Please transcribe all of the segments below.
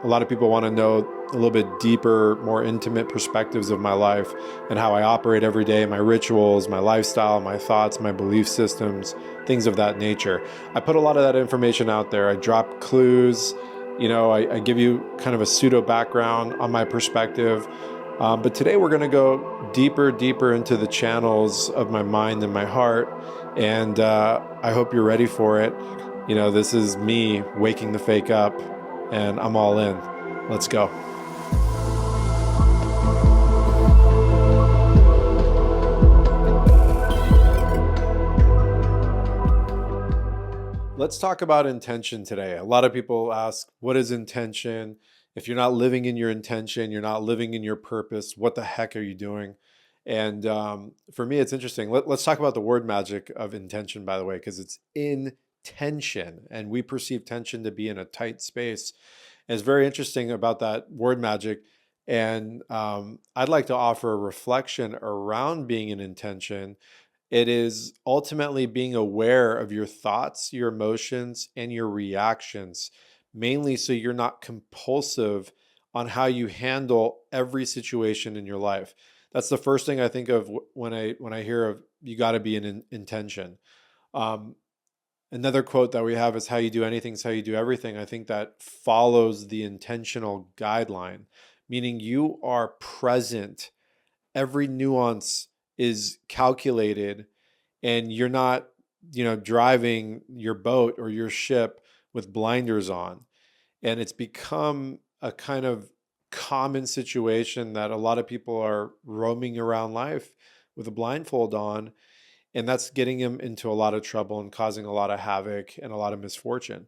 a lot of people want to know a little bit deeper, more intimate perspectives of my life and how I operate every day, my rituals, my lifestyle, my thoughts, my belief systems, things of that nature. I put a lot of that information out there. I drop clues, I give you kind of a pseudo background on my perspective. But today we're going to go deeper into the channels of my mind and my heart. And I hope you're ready for it. This is me waking the fake up, and I'm all in. Let's go. Let's talk about intention today. A lot of people ask, what is intention? If you're not living in your intention, you're not living in your purpose, what the heck are you doing? And for me, it's interesting. Let's talk about the word magic of intention, by the way, because it's in tension, and we perceive tension to be in a tight space. And it's very interesting about that word magic. And I'd like to offer a reflection around being in intention. It is ultimately being aware of your thoughts, your emotions, and your reactions, mainly so you're not compulsive on how you handle every situation in your life. That's the first thing I think of when I hear of you got to be in intention. Another quote that we have is, how you do anything is how you do everything. I think that follows the intentional guideline, meaning you are present. Every nuance is calculated, and you're not, driving your boat or your ship with blinders on. And it's become a kind of common situation that a lot of people are roaming around life with a blindfold on. And that's getting them into a lot of trouble and causing a lot of havoc and a lot of misfortune.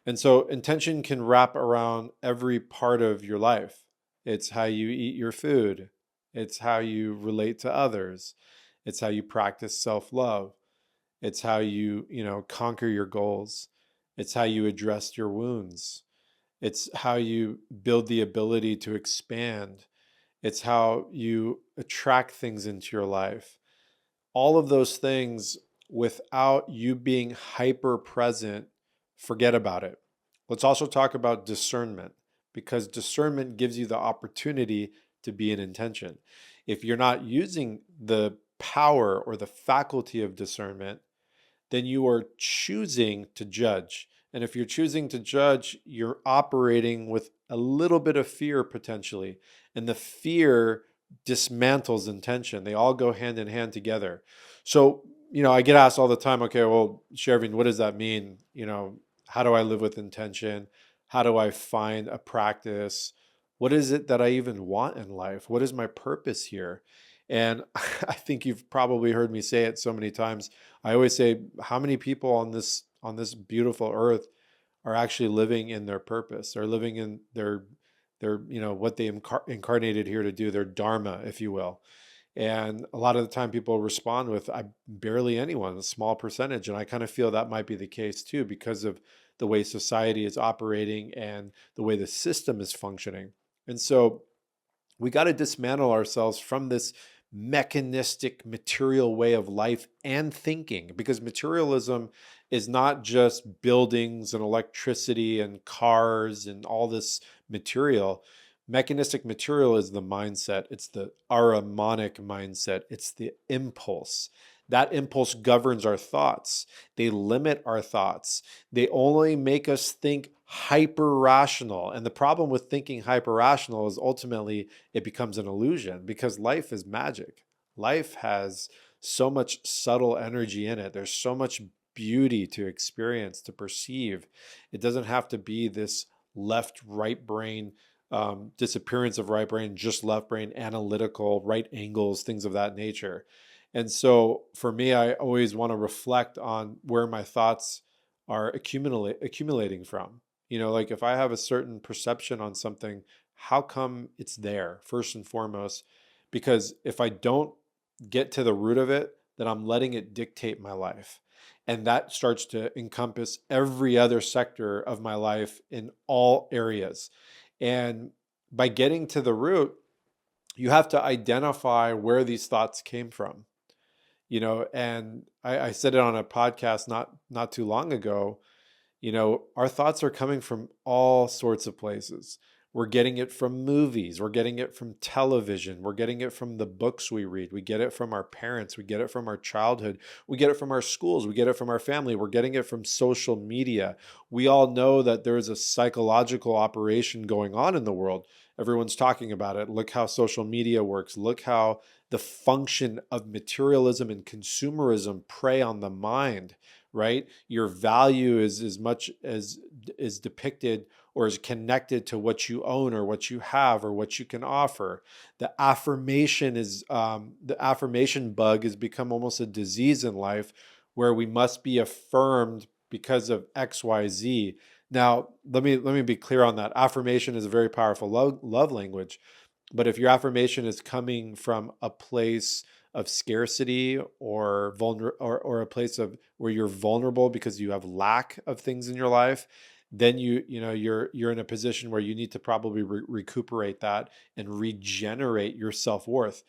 And so intention can wrap around every part of your life. It's how you eat your food. It's how you relate to others. It's how you practice self-love. It's how you, conquer your goals. It's how you address your wounds. It's how you build the ability to expand. It's how you attract things into your life. All of those things, without you being hyper present, forget about it. Let's also talk about discernment, because discernment gives you the opportunity to be in intention. If you're not using the power or the faculty of discernment, then you are choosing to judge. And if you're choosing to judge, you're operating with a little bit of fear potentially. And the fear dismantles intention. They all go hand in hand together. So, I get asked all the time, okay, well, Chervin, what does that mean? How do I live with intention? How do I find a practice? What is it that I even want in life? What is my purpose here? And I think you've probably heard me say it so many times. I always say, how many people on this beautiful earth are actually living in their purpose? They're living in their what they incarnated here to do, their Dharma, if you will. And a lot of the time people respond with, I barely anyone, a small percentage. And I kind of feel that might be the case too, because of the way society is operating and the way the system is functioning. And so we got to dismantle ourselves from this mechanistic material way of life and thinking, because materialism is not just buildings and electricity and cars and all this material. Mechanistic material is the mindset. It's the Ahrimanic mindset. It's the impulse. That impulse governs our thoughts. They limit our thoughts. They only make us think hyper rational. And the problem with thinking hyper rational is ultimately it becomes an illusion, because life is magic. Life has so much subtle energy in it. There's so much beauty to experience, to perceive. It doesn't have to be this left-right brain, disappearance of right brain, just left brain, analytical, right angles, things of that nature. And so for me, I always want to reflect on where my thoughts are accumulating from. Like if I have a certain perception on something, how come it's there first and foremost? Because if I don't get to the root of it, then I'm letting it dictate my life. And that starts to encompass every other sector of my life in all areas. And by getting to the root, you have to identify where these thoughts came from. And I said it on a podcast not too long ago. Our thoughts are coming from all sorts of places. We're getting it from movies. We're getting it from television. We're getting it from the books we read. We get it from our parents. We get it from our childhood. We get it from our schools. We get it from our family. We're getting it from social media. We all know that there is a psychological operation going on in the world. Everyone's talking about it. Look how social media works. Look how the function of materialism and consumerism prey on the mind, right? Your value is as much as is depicted or is connected to what you own or what you have or what you can offer. The affirmation bug has become almost a disease in life where we must be affirmed because of XYZ. Now, let me be clear on that. Affirmation is a very powerful love language, but if your affirmation is coming from a place of scarcity or or a place of where you're vulnerable because you have lack of things in your life, then you're in a position where you need to probably recuperate that and regenerate your self-worth.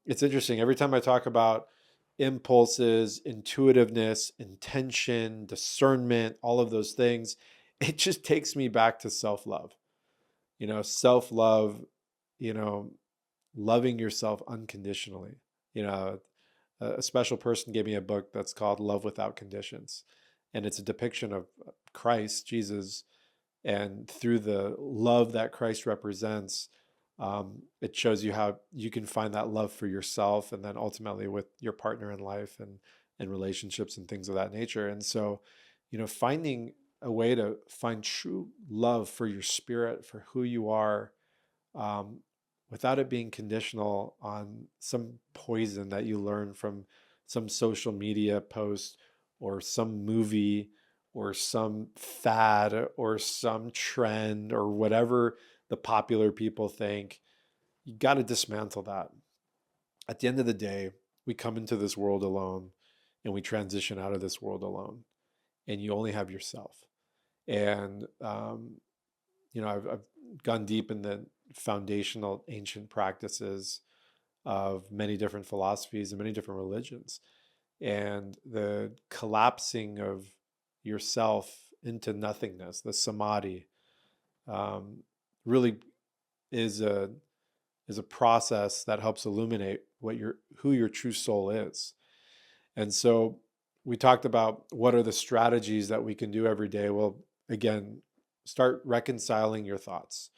It's interesting. Every time I talk about impulses, intuitiveness, intention, discernment, all of those things, it just takes me back to self-love. Self-love, you know, loving yourself unconditionally. You know, a special person gave me a book that's called Love Without Conditions. And it's a depiction of Christ, Jesus, and through the love that Christ represents, it shows you how you can find that love for yourself and then ultimately with your partner in life and relationships and things of that nature. And so, finding a way to find true love for your spirit, for who you are, um, without it being conditional on some poison that you learn from some social media post or some movie or some fad or some trend or whatever the popular people think. You got to dismantle that. At the end of the day, we come into this world alone and we transition out of this world alone, and you only have yourself. And I've gone deep in the foundational ancient practices of many different philosophies and many different religions, and the collapsing of yourself into nothingness, the samadhi, really is a process that helps illuminate who your true soul is. And so we talked about what are the strategies that we can do every day. Well, again, start reconciling your thoughts.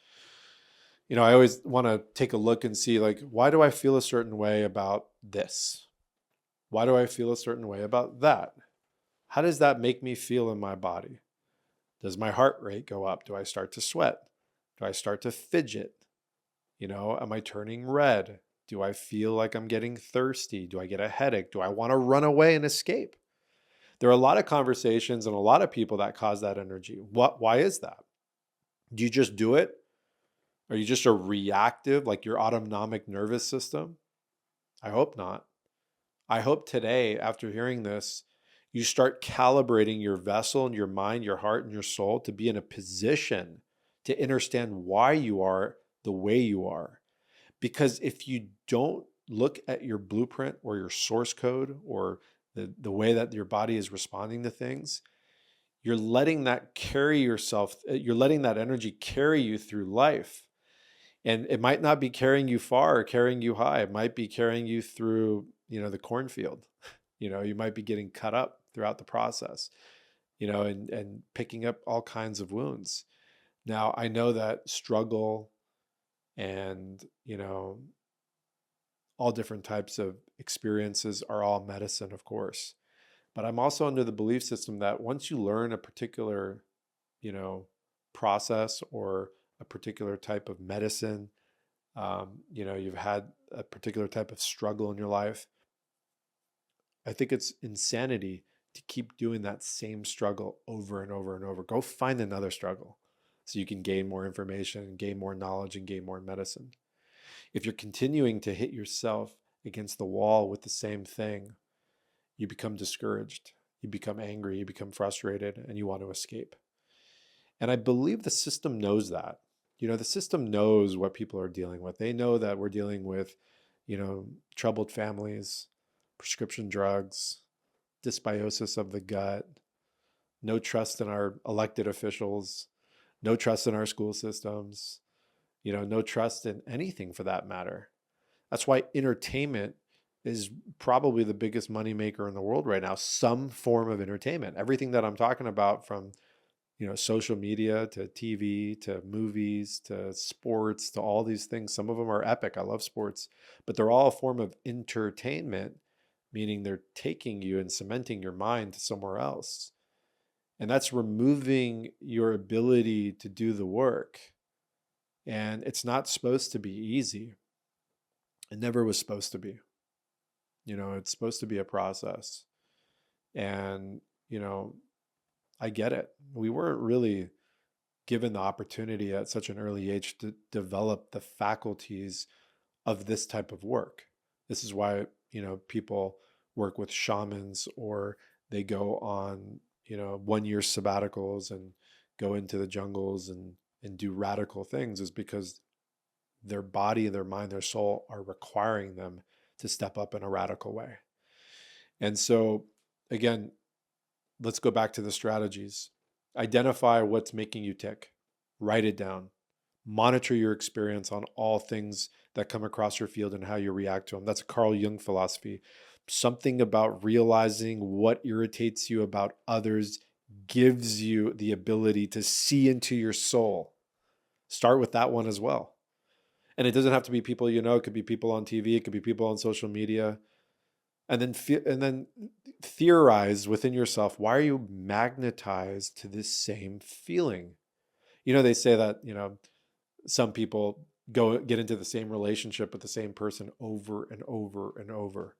I always want to take a look and see, like, why do I feel a certain way about this? Why do I feel a certain way about that? How does that make me feel in my body? Does my heart rate go up? Do I start to sweat? Do I start to fidget? Am I turning red? Do I feel like I'm getting thirsty? Do I get a headache? Do I want to run away and escape? There are a lot of conversations and a lot of people that cause that energy. Why is that? Do you just do it? Are you just a reactive, like your autonomic nervous system? I hope not. I hope today, after hearing this, you start calibrating your vessel and your mind, your heart, and your soul to be in a position to understand why you are the way you are. Because if you don't look at your blueprint or your source code or the way that your body is responding to things, you're letting that you're letting that energy carry you through life. And it might not be carrying you far or carrying you high. It might be carrying you through, the cornfield. You might be getting cut up throughout the process, and picking up all kinds of wounds. Now, I know that struggle and, all different types of experiences are all medicine, of course. But I'm also under the belief system that once you learn a particular, process or a particular type of medicine, you've had a particular type of struggle in your life, I think it's insanity to keep doing that same struggle over and over and over. Go find another struggle so you can gain more information, gain more knowledge, and gain more medicine. If you're continuing to hit yourself against the wall with the same thing, you become discouraged, you become angry, you become frustrated, and you want to escape. And I believe the system knows that. The system knows what people are dealing with. They know that we're dealing with, troubled families, prescription drugs, dysbiosis of the gut, no trust in our elected officials, no trust in our school systems, no trust in anything for that matter. That's why entertainment is probably the biggest moneymaker in the world right now, some form of entertainment. Everything that I'm talking about, from social media to TV to movies to sports to all these things. Some of them are epic. I love sports, but they're all a form of entertainment, meaning they're taking you and cementing your mind to somewhere else. And that's removing your ability to do the work. And it's not supposed to be easy. It never was supposed to be. It's supposed to be a process. And, I get it. We weren't really given the opportunity at such an early age to develop the faculties of this type of work. This is why, people work with shamans, or they go on, 1 year sabbaticals and go into the jungles and do radical things, is because their body, their mind, their soul are requiring them to step up in a radical way. And so, again, let's go back to the strategies. Identify what's making you tick. Write it down. Monitor your experience on all things that come across your field and how you react to them. That's a Carl Jung philosophy. Something about realizing what irritates you about others gives you the ability to see into your soul. Start with that one as well. And it doesn't have to be people it could be people on TV, it could be people on social media. And then theorize within yourself, why are you magnetized to this same feeling? They say that, some people get into the same relationship with the same person over and over and over.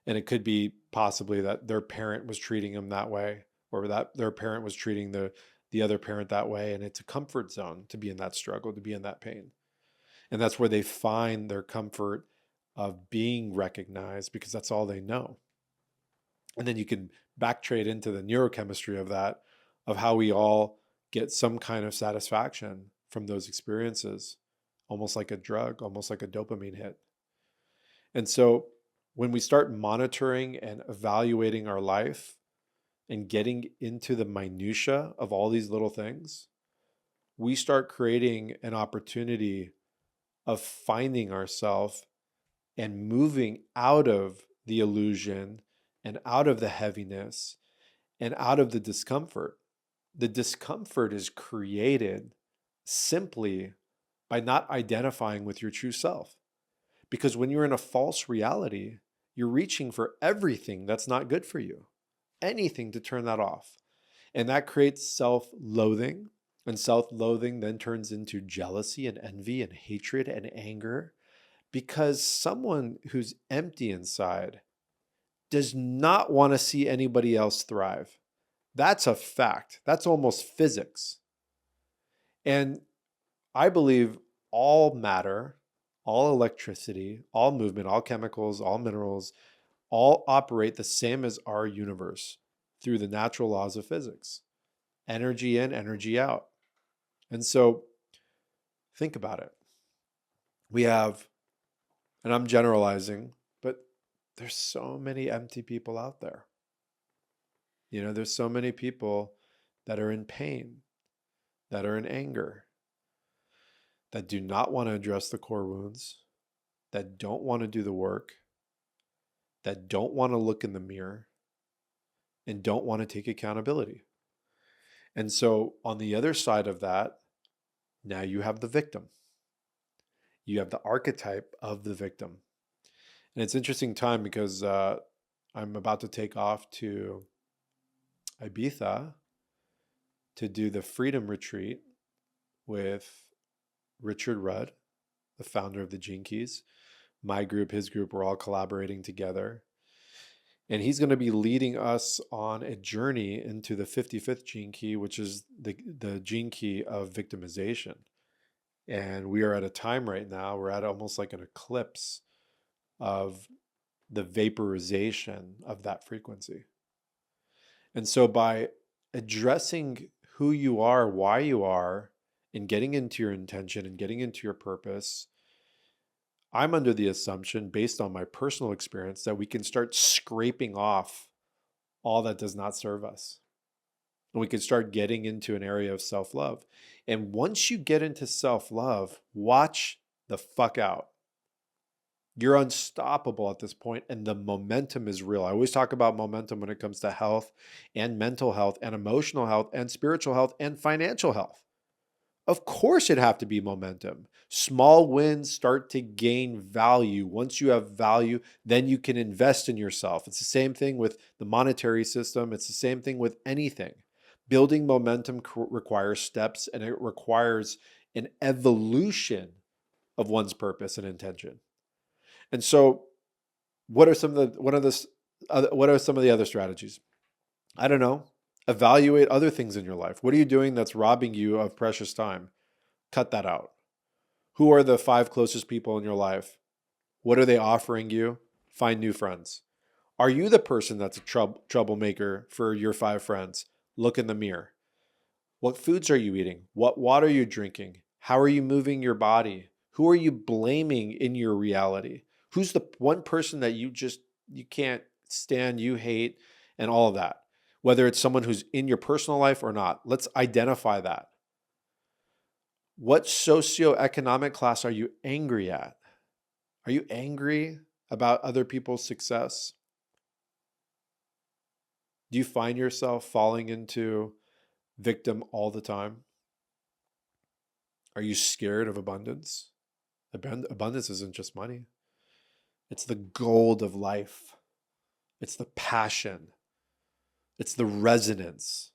And it could be possibly that their parent was treating them that way, or that their parent was treating the other parent that way. And it's a comfort zone to be in that struggle, to be in that pain. And that's where they find their comfort of being recognized, because that's all they know. And then you can backtrade into the neurochemistry of that, of how we all get some kind of satisfaction from those experiences, almost like a drug, almost like a dopamine hit. And so when we start monitoring and evaluating our life and getting into the minutia of all these little things, we start creating an opportunity of finding ourselves and moving out of the illusion and out of the heaviness and out of the discomfort. The discomfort is created simply by not identifying with your true self. Because when you're in a false reality, you're reaching for everything that's not good for you, anything to turn that off. And that creates self-loathing. And self-loathing then turns into jealousy and envy and hatred and anger, because someone who's empty inside does not want to see anybody else thrive. That's a fact. That's almost physics. And I believe all matter, all electricity, all movement, all chemicals, all minerals, all operate the same as our universe through the natural laws of physics. Energy in, energy out. And so think about it. We have, and I'm generalizing, but there's so many empty people out there. There's so many people that are in pain, that are in anger, that do not want to address the core wounds, that don't want to do the work, that don't want to look in the mirror, and don't want to take accountability. And so on the other side of that, now you have the victim. You have the archetype of the victim. And it's an interesting time because I'm about to take off to Ibiza to do the Freedom Retreat with Richard Rudd, the founder of the Gene Keys. My group, his group, we're all collaborating together. And he's going to be leading us on a journey into the 55th gene key, which is the gene key of victimization. And we are at a time right now, we're at almost like an eclipse of the vaporization of that frequency. And so by addressing who you are, why you are, and getting into your intention and getting into your purpose, I'm under the assumption, based on my personal experience, that we can start scraping off all that does not serve us. And we can start getting into an area of self-love. And once you get into self-love, watch the fuck out. You're unstoppable at this point, and the momentum is real. I always talk about momentum when it comes to health and mental health and emotional health and spiritual health and financial health. Of course, it'd have to be momentum. Small wins start to gain value. Once you have value, then you can invest in yourself. It's the same thing with the monetary system. It's the same thing with anything. Building momentum requires steps, and it requires an evolution of one's purpose and intention. And so, what are some of the other strategies? I don't know. Evaluate other things in your life. What are you doing that's robbing you of precious time? Cut that out. Who are the 5 closest people in your life? What are they offering you? Find new friends. Are you the person that's a troublemaker for your 5 friends? Look in the mirror. What foods are you eating? What water are you drinking? How are you moving your body? Who are you blaming in your reality? Who's the one person that you can't stand, you hate, and all of that? Whether it's someone who's in your personal life or not, let's identify that. What socioeconomic class are you angry at? Are you angry about other people's success? Do you find yourself falling into victim all the time? Are you scared of abundance? Abundance isn't just money. It's the gold of life. It's the passion. It's the resonance.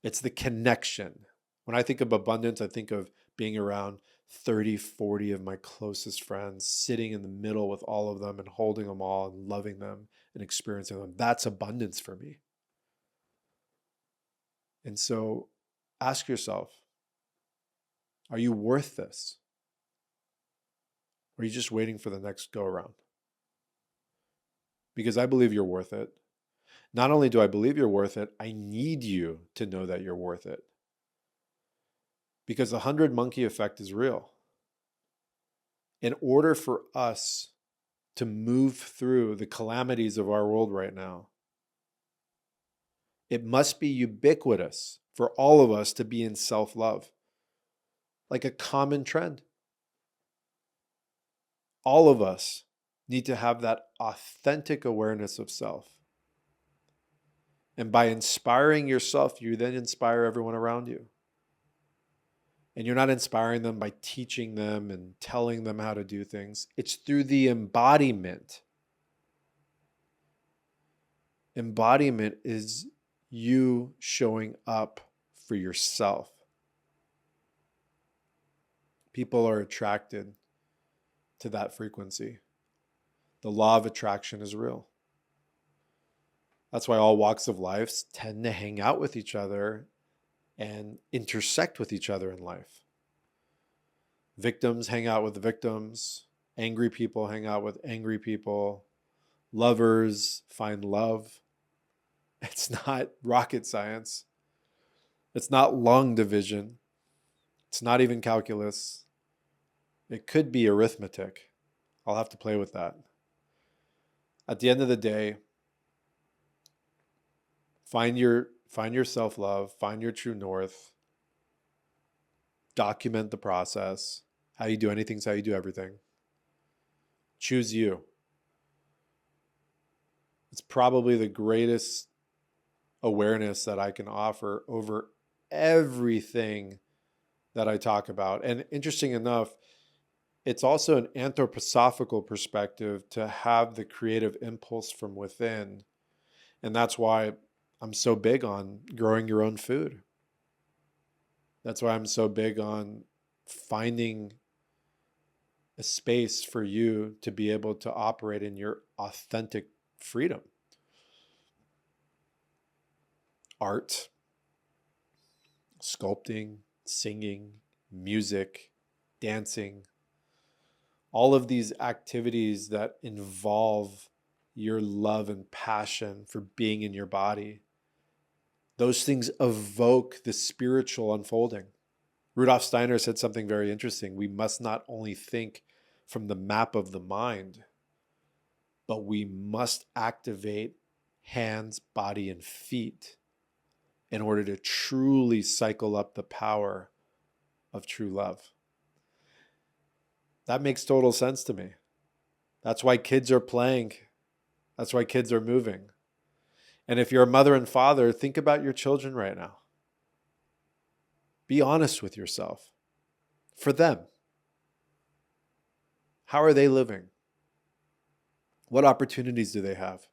It's the connection. When I think of abundance, I think of being around 30, 40 of my closest friends, sitting in the middle with all of them and holding them all and loving them and experiencing them. That's abundance for me. And so ask yourself, are you worth this? Or are you just waiting for the next go around? Because I believe you're worth it. Not only do I believe you're worth it, I need you to know that you're worth it. Because the 100 monkey effect is real. In order for us to move through the calamities of our world right now, it must be ubiquitous for all of us to be in self-love, like a common trend. All of us need to have that authentic awareness of self. And by inspiring yourself, you then inspire everyone around you. And you're not inspiring them by teaching them and telling them how to do things. It's through the embodiment. Embodiment is you showing up for yourself. People are attracted to that frequency. The law of attraction is real. That's why all walks of life tend to hang out with each other and intersect with each other in life. Victims hang out with victims. Angry people hang out with angry people. Lovers find love. It's not rocket science. It's not long division. It's not even calculus. It could be arithmetic. I'll have to play with that. At the end of the day, find your self-love, find your true north, document the process. How you do anything is how you do everything. Choose you. It's probably the greatest awareness that I can offer over everything that I talk about. And interesting enough, it's also an anthroposophical perspective to have the creative impulse from within. And that's why I'm so big on growing your own food. That's why I'm so big on finding a space for you to be able to operate in your authentic freedom. Art, sculpting, singing, music, dancing, all of these activities that involve your love and passion for being in your body, those things evoke the spiritual unfolding. Rudolf Steiner said something very interesting. We must not only think from the map of the mind, but we must activate hands, body, and feet in order to truly cycle up the power of true love. That makes total sense to me. That's why kids are playing. That's why kids are moving. And if you're a mother and father, think about your children right now. Be honest with yourself. For them, how are they living? What opportunities do they have?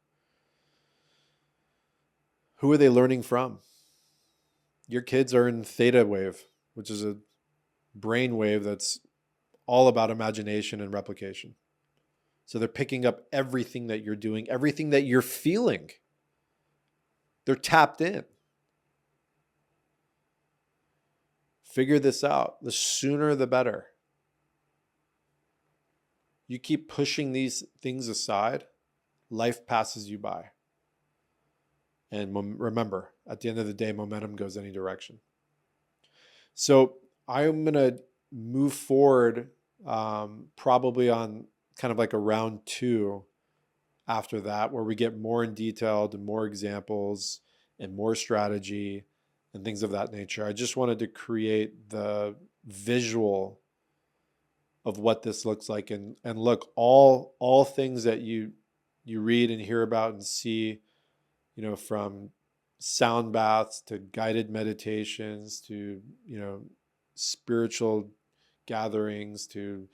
Who are they learning from? Your kids are in theta wave, which is a brain wave that's all about imagination and replication. So they're picking up everything that you're doing, everything that you're feeling. They're tapped in. Figure this out. The sooner the better. You keep pushing these things aside, life passes you by. And remember, at the end of the day, momentum goes any direction. So I'm going to move forward probably on kind of like a round 2 after that, where we get more in detail and more examples and more strategy and things of that nature. I just wanted to create the visual of what this looks like. And look, all things that you read and hear about and see, from sound baths to guided meditations to, spiritual gatherings to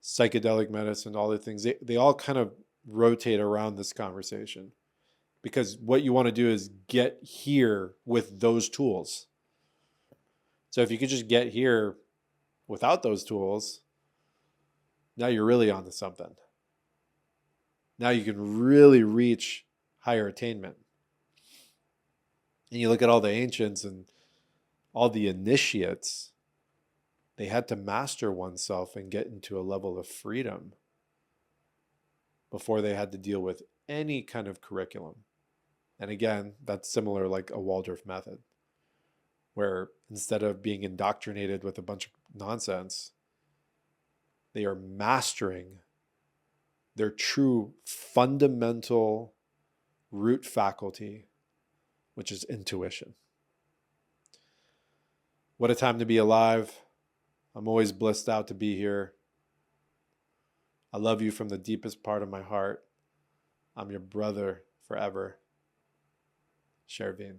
psychedelic medicine, all the things, they all kind of rotate around this conversation, because what you want to do is get here with those tools. So if you could just get here without those tools, now you're really onto something. Now you can really reach higher attainment. And you look at all the ancients and all the initiates, they had to master oneself and get into a level of freedom before they had to deal with any kind of curriculum. And again, that's similar like a Waldorf method, where instead of being indoctrinated with a bunch of nonsense, they are mastering their true fundamental root faculty, which is intuition. What a time to be alive. I'm always blissed out to be here. I love you from the deepest part of my heart. I'm your brother forever, Chervin.